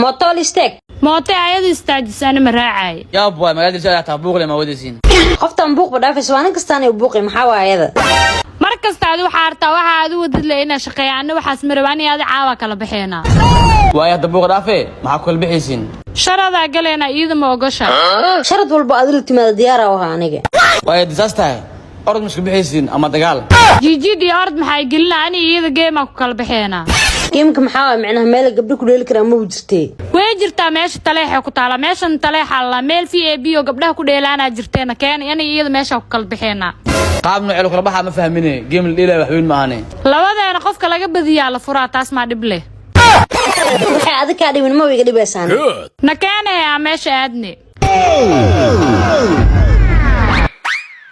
موتول استك موتي عيد استاجساني مراعي يا ابوي ما قادر جاي تبوق لما وديسين قفتن بوق بدافس وانا كستاني بوقي maxaa ayada markasta aad waxa artaa waxa aad u wadid leeyna shaqeeyana waxaas marwaan aad caawa kala bixina waaya dabuuq dhaafe maxaa kala bixaysin sharada galeena iyada ma ogasha sharad walba aad u timaad diyaar ah waxa aniga waaya disaster orod musku bixaysin ama dagaal jiji diyaarad maxay gelinaa iyada game ku kala bixina geemka maxaa macnaha meel gabdho ku dheeli kara ma jirtay way jirtaa meesha taleexa ku taala meeshan taleexa la meel VAB oo gabdhaha ku dheelaana jirteena keen iyada meesha ku kala bixina qaab nooc kala baxa ma fahmine game leela wax weyn ma ahane labadeena qofka laga badiyaa la furaa taas ma dhib leh waxa aad ka dhibin ma wiga dhibaysan nakeenaya meesha aadne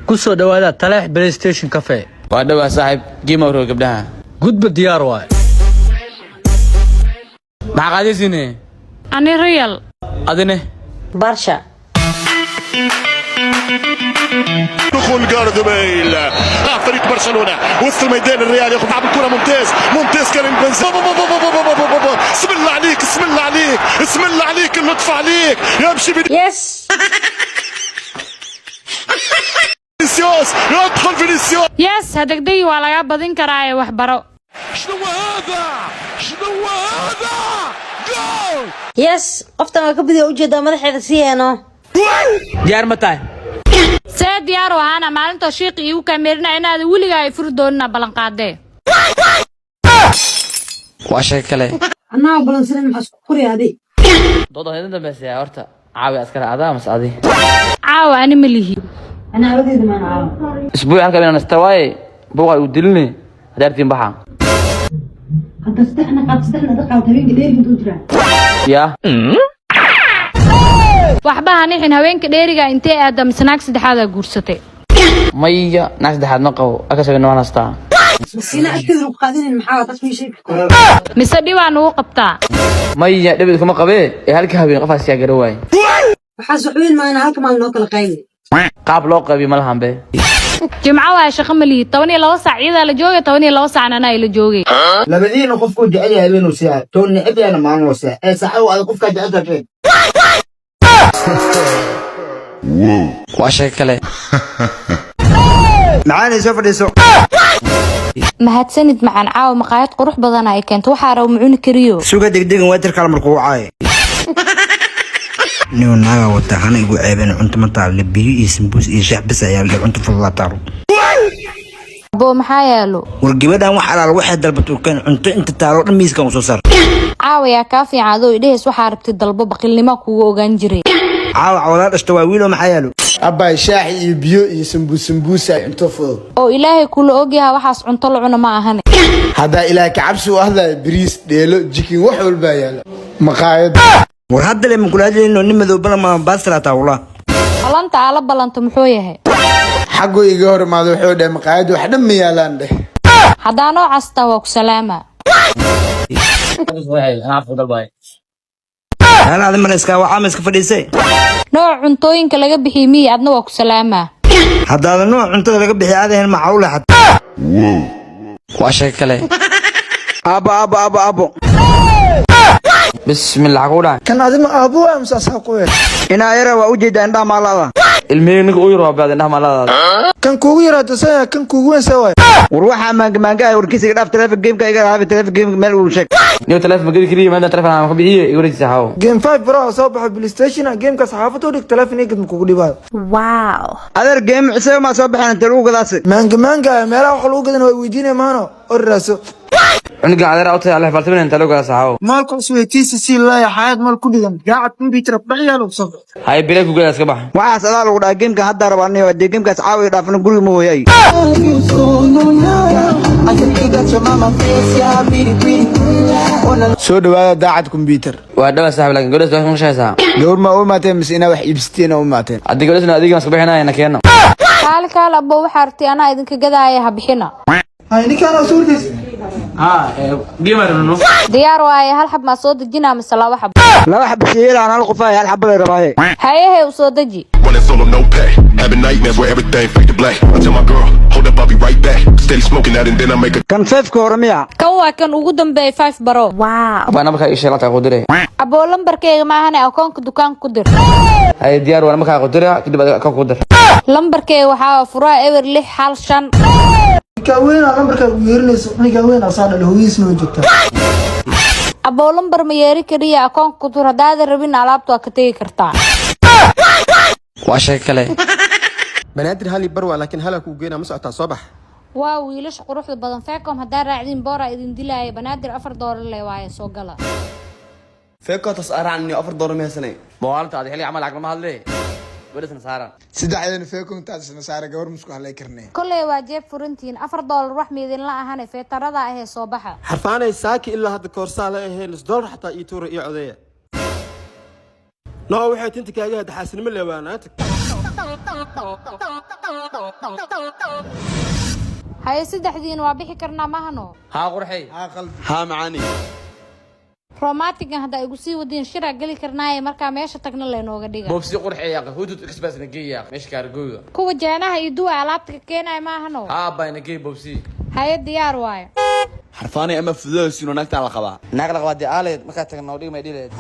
ku soo dhawaada taleex PlayStation Cafe waa dhawa saaxib game oo gabdhaha gudba diyaar waay ma qaadisine ani real adine برشا دخول جارد بيل فريق برشلونة وسط الميدان الريال ياخذ لعب الكرة ممتاز كريم بنزيما بسم الله عليك بسم الله عليك بسم الله عليك اللطف عليك يمشي يس فينيسيوس يدخل فينيسيوس يس هداك دي waa laga badin karaa wax baro شنو هذا جول يس قفتن ka badiyo u jeeda madaxeeda siyeeno diyaar ma tahay see diyaar waana maalinta shiiq iyo kameerina inaad wiliga ay fur doonana balan qaade waa shay kale anaa balansan maxaa isku qoriyaadi doodo heedan dambeysay horta caawi askar adaa mas adi caawa ani malihi ana awadeeda ma caaw isbuuc halka inaan istawaaye buuqa u dilne hadartiin baxa hadda saxna daqal habeenka dheeriga intuu jiraa ya waxba hanixin haweenka dheeriga intee aadam snack saddexaad guursatay maya naas saddexaad ma qabo akasoo waan hastaa sina aktidu qaadin maxaa taas fiishay mise dhibaan uu qabtaa maya dhibid kuma qabee halka habeen qafaas yaa garowaay waxa suxuul maana halka maal noo kala qayli qaab loo qabi ma lahan be jimca waa shaqo mali 12 saac iyada la joogay 12 saacna ay la joogay labadiina qofku jecel yahay inuu siyaa toon nicibiyana maalmo siyaa ee saxo aad qofka jecel tahay waa shay kale macaani soo fadhiiso mahadsanid macaan caawa maqaayad qurux badan ay keento waxa raw mucun kariyo suuga degdegan waa tirkala markuu caay niyo naga wata hana igu ceebeen cunto ma taal biyo iyo sambuus iyo shaah bis ayaa la cunto fudud taaro bo maxaa yaalo war gabadhan wax alaal waxay dalbato kan cunto inta taalo dhamiiska u soo sar caawa yaa ka fiican adoo idhees waxa rabtay dalbo baqilnimo kugu ogaan jiray caawa walaal dhashto waa wiilo maxaa yaalo abay shaah iyo biyo iyo sambuus ay cunto fudud oo ilaahay kula ogyahay waxaas cunto la cuno ma ahan hada ilaahay ka cabsi u ahda bariis dheelo jikin wax walba yaalo maqaayad war hadda le mukulaadeen nin madow bala ma baasra taawla balanta ala balanta muxuu yahay xago iga hormaado wuxuu dhahay maqaayad wax dhan ma yaalaan dheh hadaan oo casta waa ku salaama ana afdal bay ana aad man iska waxa iska fadhiisay nooc cuntooyinka laga bixiyay mi adna waa ku salaama hadda nooc cuntada laga bixiyay aadeen ma xawla xad waa shay kale abo bismillah quula kan adima abo am saasaqoy ina yara waa u jeedaa indhaha maalada ilmeenka u yaro baad indhaha maalada kan kuugu yaraado saya kan kuugu weyn saway war waxa maanga ay warkiisa dhaaf telefoon gameka iga raabay telefoon game meel uu sheeg niyo telefoon magari kaliya ma telefoon aan ku bixiye igu rajisa hawo game 5 bro soo baxay PlayStation game ka saxaafadu dhig telefoon igad ma kugu dhibaa wow adeer game isagoo ma soo baxaan inta lagu gadaas manga meelaha wax lagu gadan way weydiinay maano orraaso aniga adeer awtay Allah faltay inta lagu gadaas hawo maalku isweytiisi si la xayad mal ku dhigan gaacad computer baxyalo soo hay bilay ku gadaas ka bax waxaas adaa lagu dhahay gameka hadda rabaanayo de gamekaas caawi dhaafna guriga ma hooyay soo dhawaada daacad computer waa dhawa saaxib laakiin golaas wax ma shaysaa gawar ma u maateen mis ina wax iibsteen u maateen adiga golaasna adiga mas bixinayna keeno kaal abo waxa artay ana idinka gadaaya ha bixina hay ninkaan suurtis gamer no diyaar waaye hal xab ma soo dejinaa mise laba xab shiil aan hal qof ay hal xab la rabaaye haye u soo deji Running solo, no pay. Having nightmares where everything fade to black. I tell my girl, hold hold up, I'll be right back. Steady smoking that and then I make a kan feefka hore miya kan waa kan ugu dambeeyay 5 baro abaa markaa ii sheegay ku diray aboo lambarkayga maahane akoonka dukaanka ku dir hay diyaar waan markaa ku diray kadib ka ku dir lambarkayga waxaa furaa ewer 6 hal 5 kaaweena lambarka ugu yeerinayso kaaweena saada hooyisna way joogtaa aboo lambar ma yeeri kariya akoonka ku dir hadaad rabin alaabta waa ka tagi kartaa waa shay kale banaadir hali barwa laakiin hala ku geena ma socotaa soo bax waa wiilash quruxda badan feekom hadaa raacdin boora idin dilaya banaadir $4 le waaye soo gala feeko tas araan $4 meesanay moolalta aad xilli amal aqma ma hadle wadasan saaran saddexdan feekon taasna saara gabar musku halay karnay kulay waa jeeb furantiin $4 wax meedin la ahane feetarada ah ee soo baxa xarfaanay saaki ilaa hadda koorsaa la aheen $1 xataa ii tuura ii codeeya noo waxay tinta kaaga had xaasinimo leewaanaatag haye saddexdiin waa bixi karnaa mahano haa qurxay haa macaani romantigan hadda igu sii wadiin shira gali karnaaye markaa meesha tagna leenooga dhiga boobsi qurxay yaa hudud express na geeya meesha kaargooda kuwa jeenaha iyo duwa alaabta ka keenay maahano haa bayna geey boobsi haye diyaar waaye xarfaanay ama fududaysino naagtaan la qabaa naag la qabaa diaaleed markaa tagna dhig may dhileed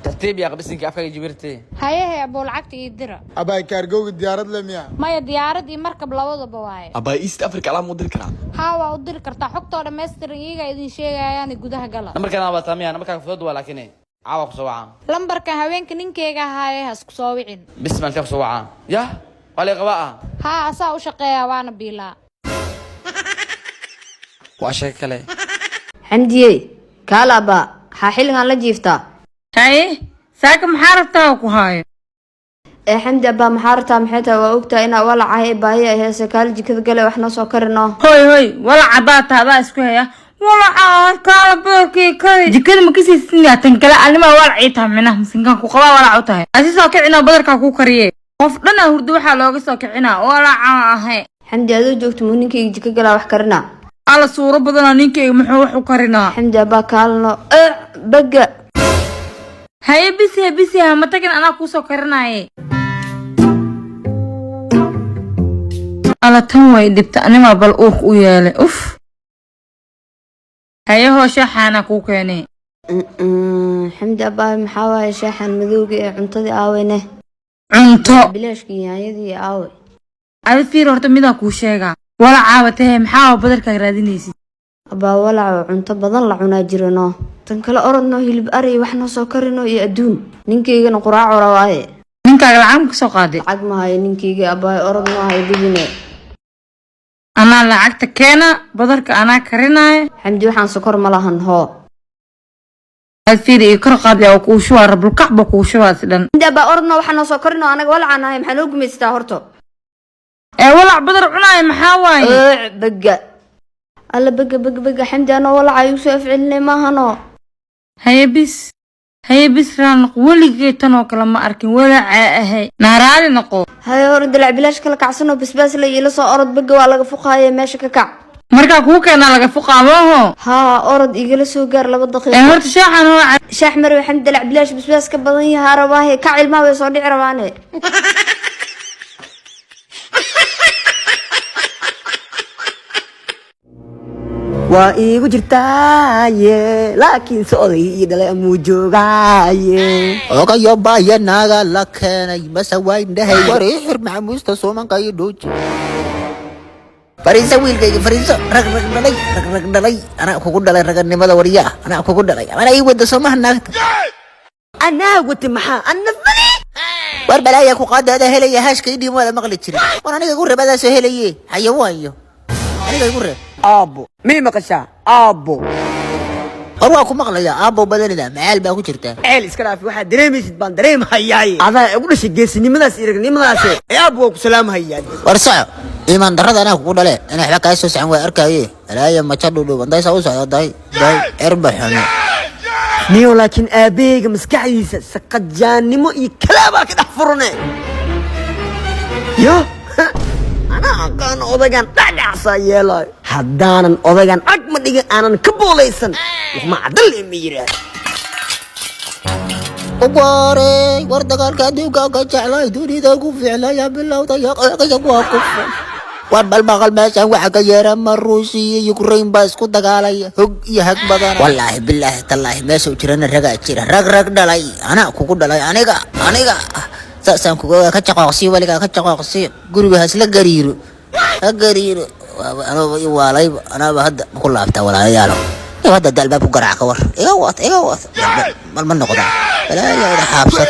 tartiib yaa qabisinka afka jibirtay haye aboo lacagta ii dira abay kaargowga diyaarad le miya maya diyaarad iyo markab labadaba waaye abaa East Africa alaam u diri karaa haa waa u diri kartaa xogtoo dhammaystiran iyaga idin sheegayaan gudaha gala markaan waa taamiya markaa fudud waa laakiin caawa ku soo wacaan lambarka haweenka ninkeyga ahaaye has ku soo wicin bisman ka soo wacaan ya wali qabaa haa asaa u shaqeeya waana biilaa waa shay kale xamdiye kaalaba ha xilligan la jiiftaa haye saaka maxaa rabtaa ku haayo xamdi abaa maxaa rabtaa maxay tahay waa ogtaa inaa walacahay baahi ay heese kaal jikada gale wax noo soo karino hoy walaca baa taadaa isku haya walaca kaala boorkii kari jikada ma kasii sinyaa tan kale anima walacii tahay minaha masinkaan ku qabaa walac u tahay asi soo kicinaa badarkaa ku kariye qof dhan hurdo waxaa looga soo kicinaa walaca ahay xamdi adoo joogto muu ninkayga jika galaa wax karina ala suuro badanaa ninkayga muxuu wax u karinaa xamdi abaa kaalno baga haye bisi ha matagin anaa kuusoo karinaaye ala tan way dhibta anima bal uurka u yeelay uf haye hoo shaaxaana kuu keenay xamdi abaa maxaa waaye shaaxan madowga ee cuntadii aaweyne cunto bilaashkii yaanyadii aawe adi fiir horta midaa kuu sheegaa walacaawa tahe maxaa badarkaa raadinaysid abaa walaco cunto badan la cunaa jirano tan kale orodno hilib ari wax noo soo karino iyo adduun ninkaygana quraac ora waaye ninkaaga lacag ma kasoo qaaday lacag mahayo ninkayga abaa orod maahayo dibine anaa lacagta keena badarka anaa karinaayo xamdi waxaan sokor ma lahan hoo fiir iyo kor qaadle oo kuu shubaa rabulkacba kuu shubaa si dhan xamdi abaa orodno waxaa noo soo karino anaga walacaan ahay maxaa noo gumaystaa horto walac badar cunaayo maxaa waaye baga alla baga xamdi anoo walaca igu soo afcelinay maahano haye bis raanaq weligee tanoo kale ma arkin walacaa ahay naaraali noqo haye hore dalac bilaash kala kacsanoo basbaas la iila soo orod baga waa laga fuqaaye meesha ka kac markaa kuu keenaa laga fuqaa mooho haa orod igala soo gaar 2 daqiiqo horta shaaxan oo shaax marwe xamdi dalac bilaash basbaas ka badan yahay rabaahe kac ilmaha way soo dhici rabaane waa iigu jirtaaye laakiin sooday ii dhalay amuu joogaaye ogayo baaya naaga la keenay mase waydhahay warii xir maxamuusta suumanka iyo dhuuji fariisa wiilkayga fariiso rag dhalay anaa kugu dhalay raganimada waryaa anaa kugu dhalay anaa ii wada soomaha naagta anaa wata maxaa anna fali war balaaya ku qaadaada helaya haashka ii dhiimooda maqli jirin war aniga igu rabadaasoo helaye xayawaayo aniga igu reeb aabbo mii maqashaa aabbo war waa ku maqlayaa aabbo badanida macaal baa ku jirta ceel iska dhaafi waxaad dareemaysid baan dareemhayaay adaa ugu dhashay geesinimadaas iyo ragnimadaas ee aabbo waa ku salaamhayaa war soco iimaan darrada anaa kugu dhale inay waxba kaa soo sacan waa arkaaye alaaya maja dhudhuuban daysaa u socda day erba xume niyo laakiin aabbeeyga maskaxdiisa saqajaannimo iyo kalaabaa ka dhex furane yo anaa aqaan odagan dhacdhacsaa yeelaayo haddaanan odagan cag ma dhigin aanan ka boolaysan waxma cadal ima yidhaah ugoorey war dagaalka adduunka ka jeclay dunida ku ficlaya bilowda yaqayag waa kufa والبقال ماشي وحق يا رم الروسي يوكرين بس كنت قالي هق يهق بدن والله بالله تالله ما سو جرنا رجع جرا رق دلي انا كوكو دلي انيغا ساسان كوكو كجقاقسي وليغا كجقاقسي غريغا هسلا غريرو انا والله انا هدا كل لابتا ولا يالو هدا الباب قرع كور ايوه ما نقضى لا يا حابسك